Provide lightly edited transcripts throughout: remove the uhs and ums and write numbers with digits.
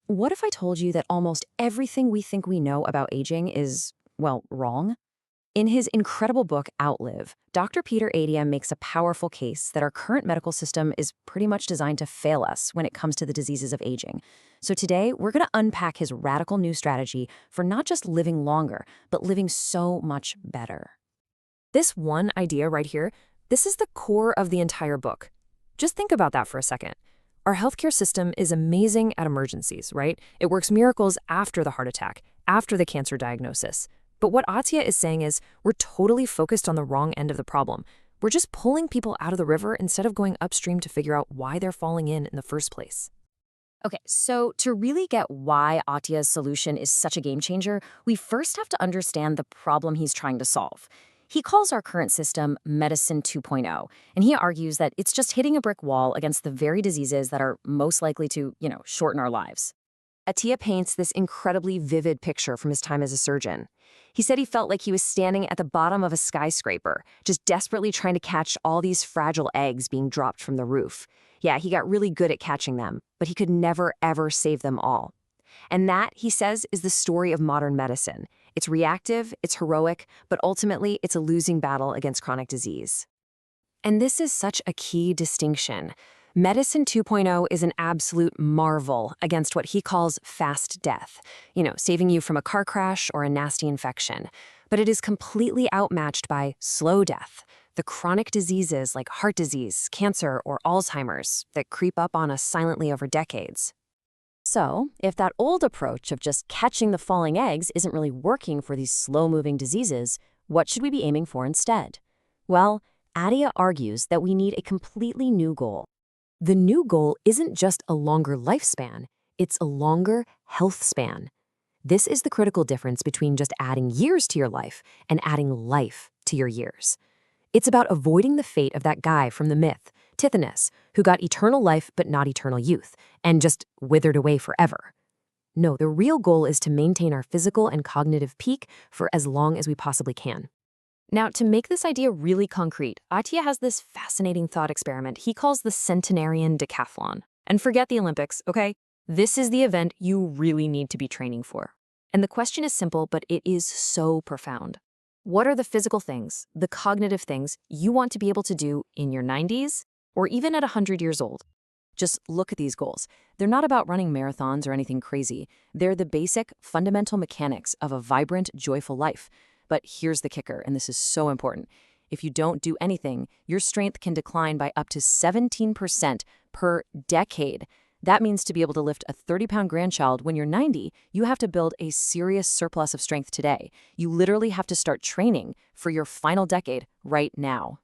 What if I told you that almost everything we think we know about aging is, well, wrong? In his incredible book, Outlive, Dr. Peter Attia makes a powerful case that our current medical system is pretty much designed to fail us when it comes to the diseases of aging. So today, we're going to unpack his radical new strategy for not just living longer, but living so much better. This one idea right here, this is the core of the entire book. Just think about that for a second. Our healthcare system is amazing at emergencies, right? It works miracles after the heart attack, after the cancer diagnosis. But what Attia is saying is we're totally focused on the wrong end of the problem. We're just pulling people out of the river instead of going upstream to figure out why they're falling in the first place. Okay, so to really get why Attia's solution is such a game changer, we first have to understand the problem he's trying to solve. He calls our current system Medicine 2.0, and he argues that it's just hitting a brick wall against the very diseases that are most likely to, shorten our lives. Attia paints this incredibly vivid picture from his time as a surgeon. He said he felt like he was standing at the bottom of a skyscraper, just desperately trying to catch all these fragile eggs being dropped from the roof. Yeah, he got really good at catching them, but he could never, ever save them all. And that, he says, is the story of modern medicine. It's reactive, it's heroic, but ultimately it's a losing battle against chronic disease. And this is such a key distinction. Medicine 2.0 is an absolute marvel against what he calls fast death, saving you from a car crash or a nasty infection. But it is completely outmatched by slow death, the chronic diseases like heart disease, cancer, or Alzheimer's that creep up on us silently over decades. So, if that old approach of just catching the falling eggs isn't really working for these slow-moving diseases, what should we be aiming for instead? Well, Attia argues that we need a completely new goal. The new goal isn't just a longer lifespan, it's a longer health span. This is the critical difference between just adding years to your life and adding life to your years. It's about avoiding the fate of that guy from the myth, Tithonus, who got eternal life but not eternal youth, and just withered away forever. No, the real goal is to maintain our physical and cognitive peak for as long as we possibly can. Now, to make this idea really concrete, Attia has this fascinating thought experiment he calls the centenarian decathlon. And forget the Olympics, okay? This is the event you really need to be training for. And the question is simple, but it is so profound. What are the physical things, the cognitive things you want to be able to do in your 90s or even at 100 years old? Just look at these goals. They're not about running marathons or anything crazy. They're the basic, fundamental mechanics of a vibrant, joyful life. But here's the kicker, and this is so important. If you don't do anything, your strength can decline by up to 17% per decade. That means to be able to lift a 30-pound grandchild when you're 90, you have to build a serious surplus of strength today. You literally have to start training for your final decade right now.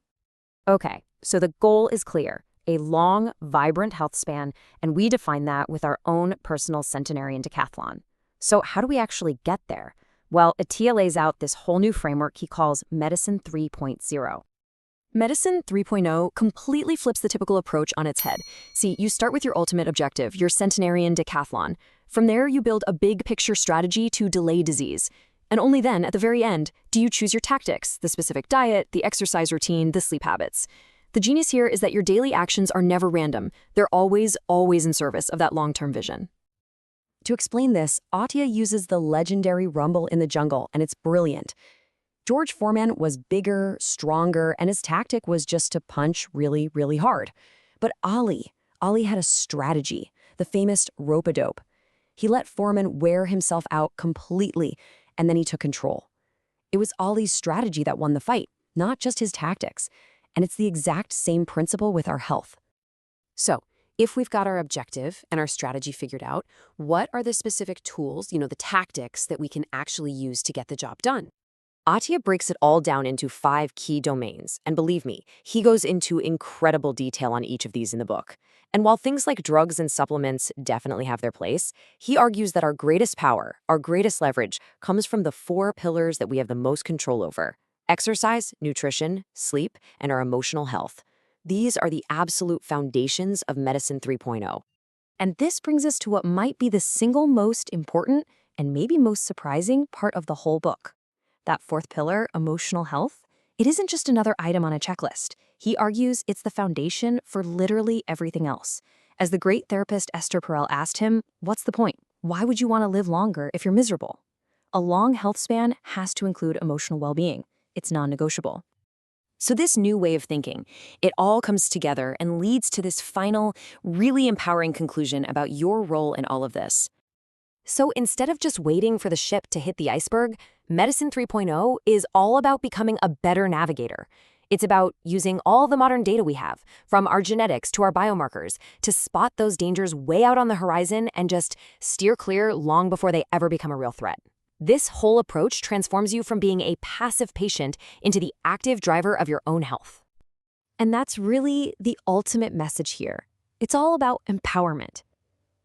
Okay, so the goal is clear. A long, vibrant health span, and we define that with our own personal centenarian decathlon. So how do we actually get there? Well, Attia lays out this whole new framework he calls Medicine 3.0. Medicine 3.0 completely flips the typical approach on its head. See, you start with your ultimate objective, your centenarian decathlon. From there, you build a big picture strategy to delay disease. And only then, at the very end, do you choose your tactics, the specific diet, the exercise routine, the sleep habits. The genius here is that your daily actions are never random. They're always in service of that long-term vision. To explain this, Attia uses the legendary rumble in the jungle, and it's brilliant. George Foreman was bigger, stronger, and his tactic was just to punch really, really hard. But Ali had a strategy, the famous rope-a-dope. He let Foreman wear himself out completely, and then he took control. It was Ali's strategy that won the fight, not just his tactics. And it's the exact same principle with our health. So, if we've got our objective and our strategy figured out, what are the specific tools, the tactics that we can actually use to get the job done? Attia breaks it all down into 5 key domains, and believe me, he goes into incredible detail on each of these in the book. And while things like drugs and supplements definitely have their place, he argues that our greatest power, our greatest leverage, comes from the 4 pillars that we have the most control over: exercise, nutrition, sleep, and our emotional health. These are the absolute foundations of Medicine 3.0. And this brings us to what might be the single most important and maybe most surprising part of the whole book. That 4th pillar, emotional health, it isn't just another item on a checklist. He argues it's the foundation for literally everything else. As the great therapist Esther Perel asked him, what's the point? Why would you want to live longer if you're miserable? A long health span has to include emotional well-being. It's non-negotiable. So this new way of thinking, it all comes together and leads to this final, really empowering conclusion about your role in all of this. So instead of just waiting for the ship to hit the iceberg, Medicine 3.0 is all about becoming a better navigator. It's about using all the modern data we have, from our genetics to our biomarkers, to spot those dangers way out on the horizon and just steer clear long before they ever become a real threat. This whole approach transforms you from being a passive patient into the active driver of your own health. And that's really the ultimate message here. It's all about empowerment.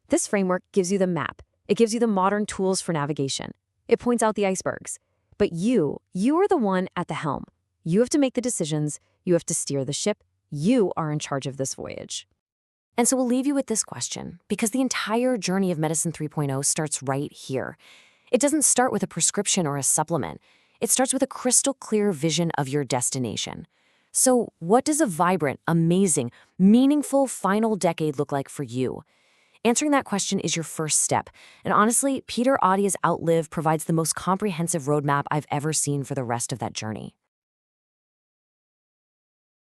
This framework gives you the map. It gives you the modern tools for navigation. It points out the icebergs. But you are the one at the helm. You have to make the decisions. You have to steer the ship. You are in charge of this voyage. And so we'll leave you with this question, because the entire journey of Medicine 3.0 starts right here. It doesn't start with a prescription or a supplement. It starts with a crystal clear vision of your destination. So what does a vibrant, amazing, meaningful final decade look like for you? Answering that question is your first step. And honestly, Peter Attia's Outlive provides the most comprehensive roadmap I've ever seen for the rest of that journey.